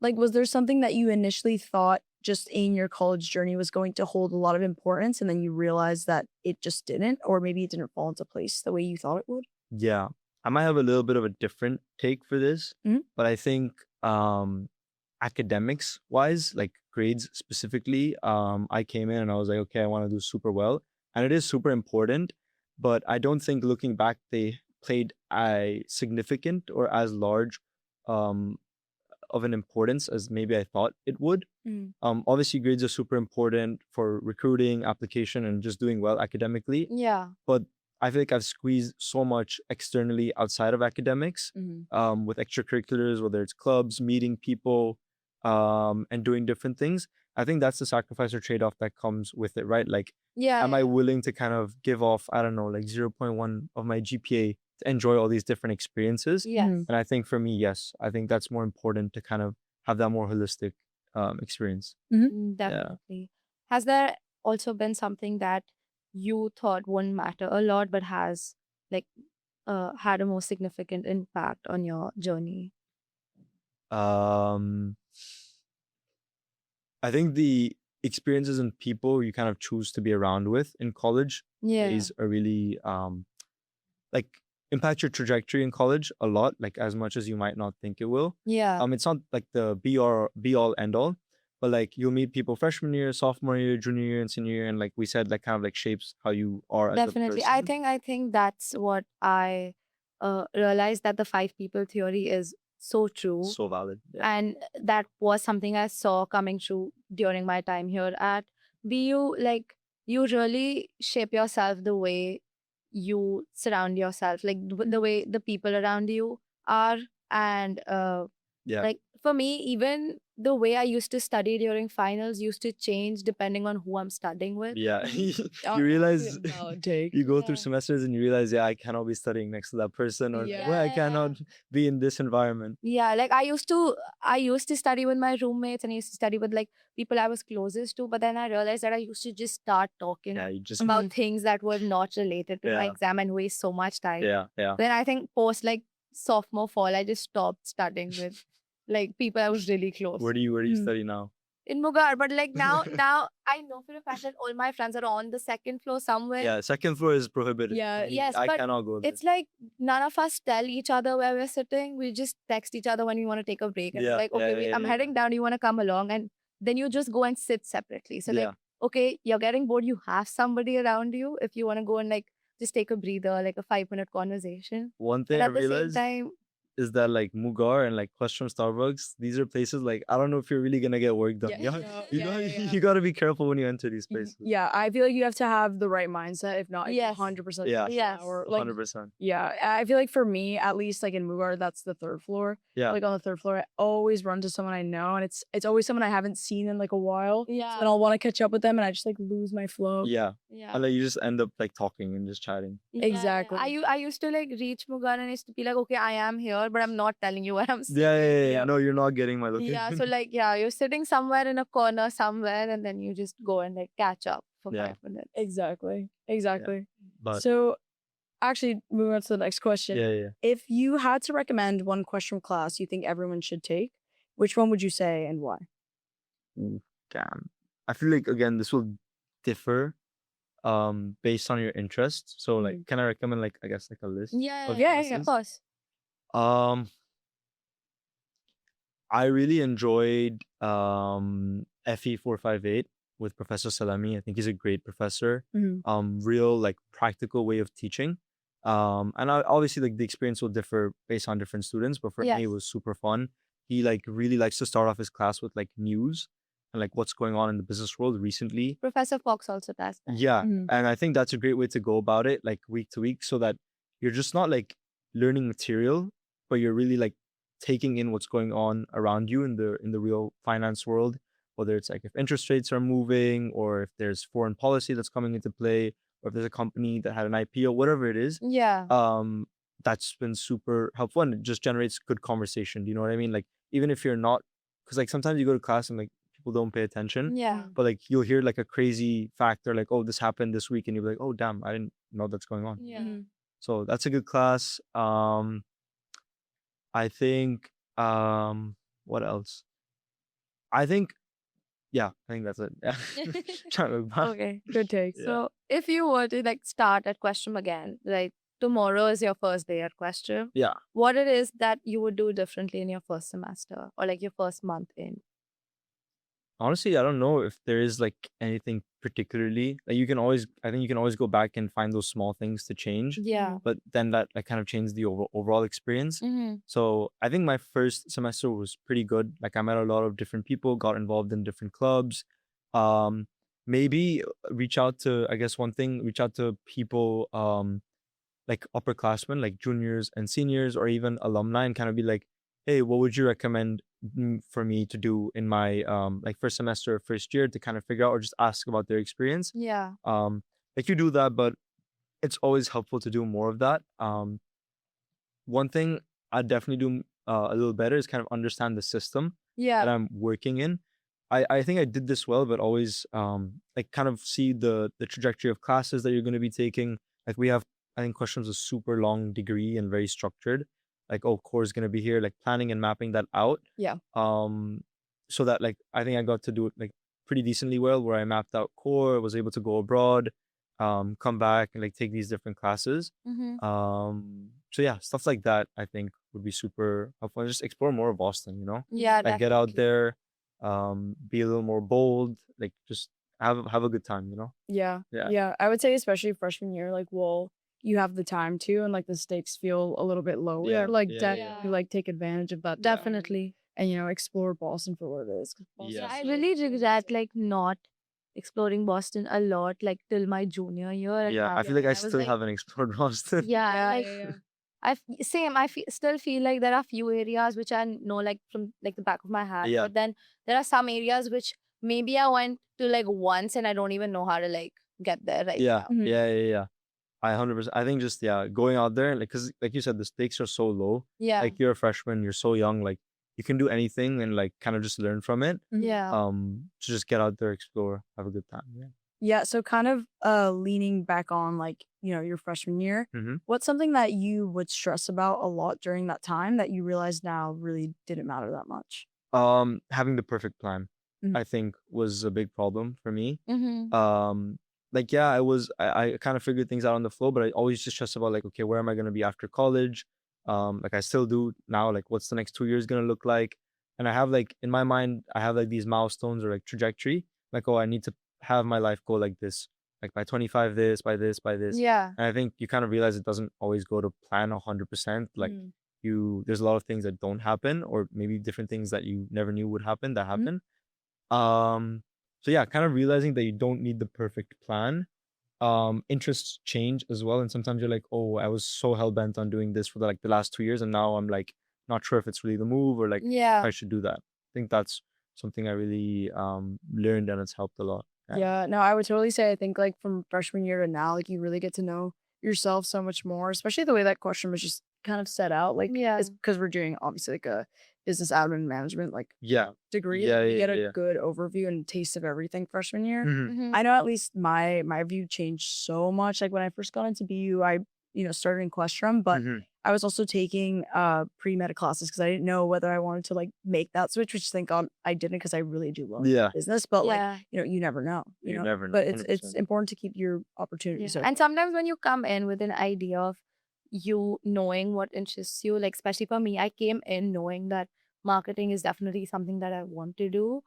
Like, was there something that you initially thought just in your college journey was going to hold a lot of importance, and then you realized that it just didn't, or maybe it didn't fall into place the way you thought it would? Yeah, I might have a little bit of a different take for this, but I think academics wise, like grades specifically, I came in and I was like, okay, I want to do super well, and it is super important. But I don't think looking back, they played a significant or as large of an importance as maybe I thought it would. Obviously, grades are super important for recruiting, application, and just doing well academically. But I feel like I've squeezed so much externally outside of academics, with extracurriculars, whether it's clubs, meeting people, and doing different things. I think that's the sacrifice or trade-off that comes with it, right? Like, am I willing to kind of give off, I don't know, like 0.1 of my GPA to enjoy all these different experiences? And I think for me, yes, I think that's more important to kind of have that more holistic experience. Definitely. Has there also been something that you thought wouldn't matter a lot, but has like had a more significant impact on your journey? I think the experiences and people you kind of choose to be around with in college is a really like impact your trajectory in college a lot, like as much as you might not think it will. It's not like the be all end all, but like you'll meet people freshman year, sophomore year, junior year, and senior year, and like we said, that kind of like shapes how you are as a Definitely. person. I think that's what I realized, that the 5 people theory is so true. So valid. And that was something I saw coming through during my time here at BU. Like, you really shape yourself the way you surround yourself, like the way the people around you are. And Yeah. like for me, even the way I used to study during finals used to change depending on who I'm studying with. Yeah. you Honestly, realize valid take. you go through Yeah. semesters and you realize, yeah, I cannot be studying next to that person, or Yeah. well, I cannot be in this environment. Yeah, like I used to study with my roommates, and I used to study with like people I was closest to. But then I realized that I used to just start talking Yeah, you just about things that were not related to my Yeah. exam and waste so much time. yeah. Then I think post like sophomore fall, I just stopped studying with like people I was really close Where do you Mm. study now? in Mugar. But like now I know for a fact that all my friends are on the second floor somewhere. Yeah, second floor is prohibited. Yeah, yes, I but cannot go there. It's like none of us tell each other where we're sitting. We just text each other when we want to take a break. And we're Yeah, like, okay, yeah, I'm yeah. heading down. You want to come along? And then you just go and sit separately. So Yeah. like, okay, you're getting bored. You have somebody around you. If you want to go and like just take a breather, like a 5-minute conversation. One thing But I at the same realized time, is that like Mugar and like Questrom Starbucks, these are places like I don't know if you're really gonna get work done. Yeah, You gotta be careful when you enter these places. Yeah, I feel like you have to have the right mindset. If not, Yes. 100%. Yeah. Yes. Or like 100%. yeah, I feel like for me, at least like in Mugar, that's the third floor. Yeah. Like on the third floor, I always run to someone I know, and it's always someone I haven't seen in like a while. yeah, So then I'll want to catch up with them, and I just like lose my flow. Yeah. yeah. And then you just end up like talking and just chatting. Yeah, Exactly. I used to like reach Mugar and I used to be like, okay, I am here, but I'm not telling you where I'm sitting. Yeah. No, you're not getting my location. Yeah, so like, yeah, you're sitting somewhere in a corner somewhere, and then you just go and like catch up for Yeah. 5 minutes. Exactly. But So, actually, moving on to the next question. yeah. If you had to recommend one Questrom class you think everyone should take, which one would you say and why? Damn. I feel like again this will differ based on your interests. So like can I recommend like I guess like a list? Yeah, of yeah, of classes? course. I really enjoyed FE 458 with Professor Salami. I think he's a great professor. Real like practical way of teaching. And obviously like the experience will differ based on different students, but for me it Yes. was super fun. He like really likes to start off his class with like news and like what's going on in the business world recently. Professor Fox also does that. Yeah. Mhm. And I think that's a great way to go about it, like week to week, so that you're just not like learning material, but you're really like taking in what's going on around you in the real finance world, whether it's like if interest rates are moving or if there's foreign policy that's coming into play, or if there's a company that had an IPO, whatever it is. Yeah. That's been super helpful, and it just generates good conversation. Do you know what I mean? Like even if you're not, because like sometimes you go to class and like people don't pay attention, Yeah. but like you'll hear like a crazy fact or like, oh, this happened this week, and you'll be like, oh damn, I didn't know that's going on. Yeah. Mhm. So that's a good class. I think what else? I think that's it. Yeah. Trying to look back. Okay. Good take. Yeah. So if you were to like start at Questrom again, like tomorrow is your first day at Questrom, Yeah. what it is that you would do differently in your first semester or like your first month in? Honestly, I don't know if there is like anything particularly. Like I think you can always go back and find those small things to change. Yeah. But then that like kind of changed the overall experience. Mm-hmm. So I think my first semester was pretty good. Like I met a lot of different people, got involved in different clubs. Maybe reach out to people like upperclassmen, like juniors and seniors, or even alumni, and kind of be like, hey, what would you recommend for me to do in my like first semester, first year, to kind of figure out, or just ask about their experience. Yeah. Like you do that, but it's always helpful to do more of that. One thing I definitely do a little better is kind of understand the system that Yeah. I'm working in. I think I did this well, but always like kind of see the trajectory of classes that you're going to be taking. Like we have, I think Questrom's a super long degree and very structured. Like, oh, core is going to be here, like planning and mapping that out. Yeah. So that like I think I got to do it like pretty decently well, where I mapped out core, was able to go abroad, come back and like take these different classes. Mm-hmm. So yeah, stuff like that I think would be super helpful. Just explore more of Boston, you know? Yeah. Like get out definitely. there, be a little more bold, like just have a good time, you know? Yeah. Yeah. Yeah. I would say especially freshman year, like, well, you have the time to, and like the stakes feel a little bit lower. Yeah, Like yeah, definitely yeah. like take advantage of that. Definitely. And explore Boston for what it is. 'Cause Boston's Yeah. I so really cool. regret like not exploring Boston a lot, like till my junior year. And Yeah, I feel like I was still like, haven't explored Boston. yeah, like yeah. same. Still feel like there are few areas which I know like from like the back of my hand, Yeah. but then there are some areas which maybe I went to like once and I don't even know how to like get there right Yeah, now. yeah. I 100%. I think just going out there, like, cause like you said, the stakes are so low. Yeah, Like you're a freshman, you're so young, like you can do anything and like kind of just learn from it. yeah. To just get out there, explore, have a good time. Yeah. Yeah, so kind of leaning back on like, your freshman year, Mhm. what's something that you would stress about a lot during that time that you realize now really didn't matter that much? Having the perfect plan, Mhm. I think, was a big problem for me. Mm-hmm. Like yeah, I kind of figured things out on the flow, but I always just stress about like, okay, where am I gonna be after college? Like I still do now, like what's the next 2 years gonna look like? And I have like in my mind, I have like these milestones or like trajectory, like, oh, I need to have my life go like this, like by 25 this, by this, by this. Yeah. And I think you kind of realize it doesn't always go to plan 100%. Like there's a lot of things that don't happen, or maybe different things that you never knew would happen that happen. So yeah, kind of realizing that you don't need the perfect plan. Interests change as well, and sometimes you're like, oh, I was so hell-bent on doing this for the last 2 years, and now I'm like not sure if it's really the move, or like Yeah. if I should do that. I think that's something I really learned, and it's helped a lot. Yeah, no, I would totally say I think like from freshman year to now, like you really get to know yourself so much more, especially the way that question was just kind of set out. Like, Yeah. it's because we're doing obviously like a business admin management like Yeah. degree. Yeah, Like, you yeah, get a yeah. good overview and taste of everything freshman year. Mhm. Mhm. I know at least my view changed so much. Like when I first got into BU, I started in Questrom, but Mhm. I was also taking pre-med classes because I didn't know whether I wanted to like make that switch, which thank God I didn't because I really do love Yeah. business. But like Yeah. you never know. You never know. But it's 100%. important to keep your opportunities Yeah. open. And sometimes when you come in with an idea of you knowing what interests you, like especially for me, I came in knowing that marketing is definitely something that I want to do.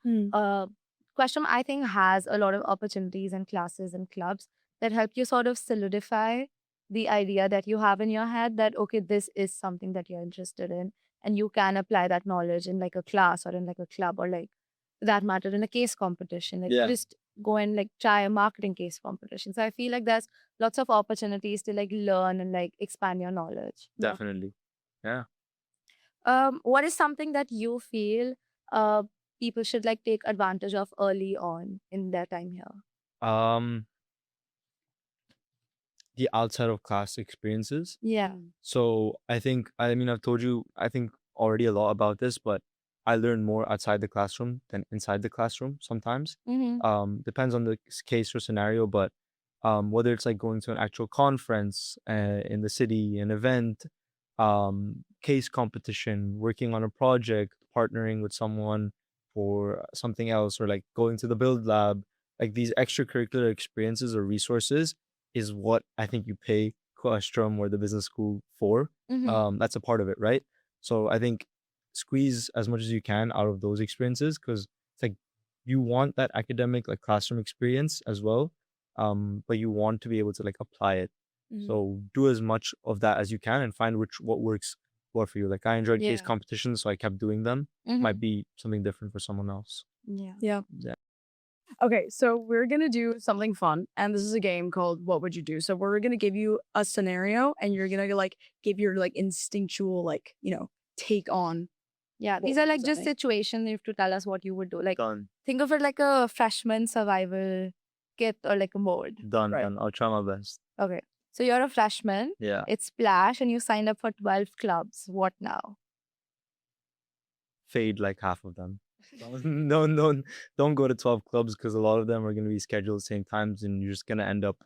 Questrom, I think, has a lot of opportunities and classes and clubs that help you sort of solidify the idea that you have in your head that, okay, this is something that you're interested in. And you can apply that knowledge in like a class or in like a club or like for that matter in a case competition. Like Yeah. just go and like try a marketing case competition. So I feel like there's lots of opportunities to like learn and like expand your knowledge. Definitely. Yeah. What is something that you feel people should like take advantage of early on in their time here? The outside of class experiences. Yeah. So I mean, I've told you, I think already a lot about this, but I learn more outside the classroom than inside the classroom sometimes. Mm-hmm. Depends on the case or scenario, but whether it's like going to an actual conference in the city, an event, case competition, working on a project, partnering with someone for something else, or like going to the build lab, like these extracurricular experiences or resources is what I think you pay Questrom or the business school for. Mm-hmm. That's a part of it, right? So I think squeeze as much as you can out of those experiences, because it's like you want that academic like classroom experience as well, but you want to be able to like apply it. So do as much of that as you can and find what works well for you. Like I enjoyed case Yeah. competitions, so I kept doing them. Might be something different for someone else. Yeah. Yeah. Yeah. Okay, so we're gonna do something fun, and this is a game called What Would You Do? So we're gonna give you a scenario, and you're gonna like give your like instinctual like take on. Yeah. What These are would like you just say? situations you have to tell us what you would do. Like Done. think of it like a freshman survival kit or like a mode. Done. Right. Done. I'll try my best. Okay. So you're a freshman. Yeah. It's Splash and you signed up for 12 clubs. What now? Fade like half of them. Don't go to 12 clubs, because a lot of them are going to be scheduled at the same times, and you're just going to end up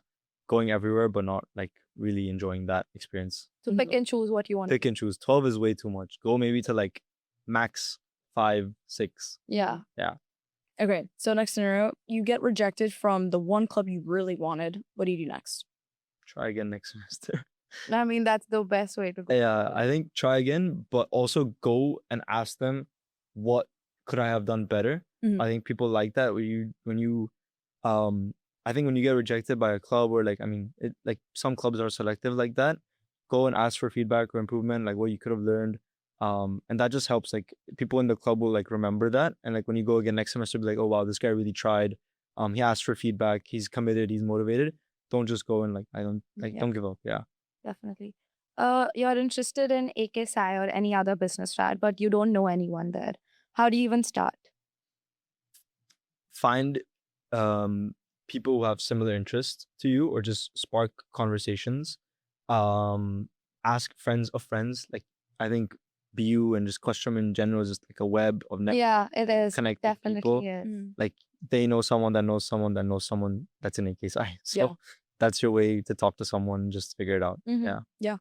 going everywhere but not like really enjoying that experience. So pick and choose what you want. Pick and choose. 12 is way too much. Go maybe to like max 5, 6. Yeah. Okay, so next scenario, you get rejected from the one club you really wanted. What do you do next? Try again next semester. I mean, that's the best way to go. Yeah, I think try again, but also go and ask them, what could I have done better? I think people like that when you I think when you get rejected by a club, or like, I mean, like some clubs are selective like that, go and ask for feedback or improvement, like what you could have learned. And that just helps, like people in the club will like remember that, and like when you go again next semester, be like, oh wow, this guy really tried. He asked for feedback. He's committed. He's motivated. Don't just go and like, Yeah. don't give up. Yeah. Definitely. You're interested in AKSI or any other business strat, but you don't know anyone there. How do you even start? Find people who have similar interests to you, or just spark conversations. Ask friends of friends. Like, I think BU and just Questrom in general is just like a web of Yeah, it is. connect with Definitely people. is. Like, they know someone that knows someone that knows someone that's in AKSI. So Yeah. that's your way to talk to someone and just figure it out. Mhm. Yeah.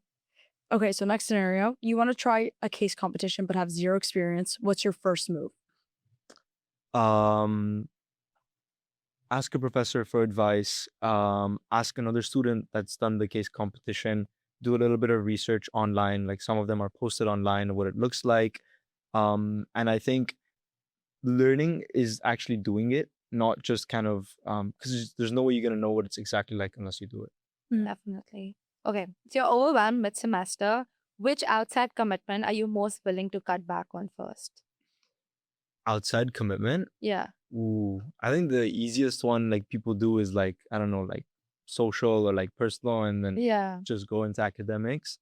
Okay, so next scenario, you want to try a case competition but have zero experience. What's your first move? Ask a professor for advice. Ask another student that's done the case competition. Do a little bit of research online. Like, some of them are posted online, what it looks like. And I think learning is actually doing it, not just kind of because there's no way you're gonna know what it's exactly like unless you do it. Definitely. Okay, so you're overwhelmed mid-semester. Which outside commitment are you most willing to cut back on first? Outside commitment. Yeah. Ooh, I think the easiest one like people do is like, I don't know, like social or like personal, and then Yeah. just go into academics.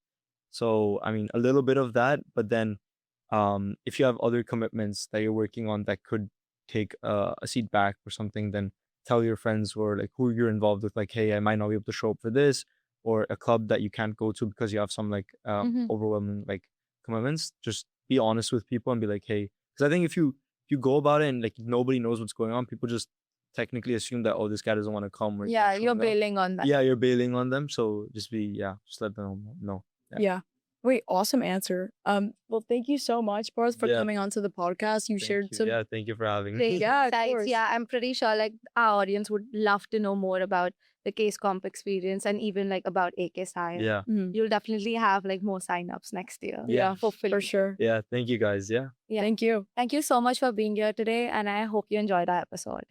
So I mean, a little bit of that, but then if you have other commitments that you're working on that could take a seat back or something, then tell your friends or like who you're involved with, like, hey, I might not be able to show up for this, or a club that you can't go to because you have some like Mhm. overwhelming like commitments. Just be honest with people and be like, hey, because I think if you go about it and like nobody knows what's going on, people just technically assume that, oh, this guy doesn't want to come. Or Yeah, showing you're up. bailing on that. Yeah, you're bailing on them. So just let them know. Yeah. Wait, awesome answer. Well, thank you so much, Parth, for Yeah. coming onto the podcast. You shared some. Yeah, thank you for having me. Great Yeah, of insights. course. Yeah, I'm pretty sure like our audience would love to know more about the case comp experience and even like about AKSI. Yeah. You'll definitely have like more signups next year. Yeah, hopefully. For sure. Yeah, thank you guys. Yeah. Yeah. Thank you. Thank you so much for being here today, and I hope you enjoyed our episode.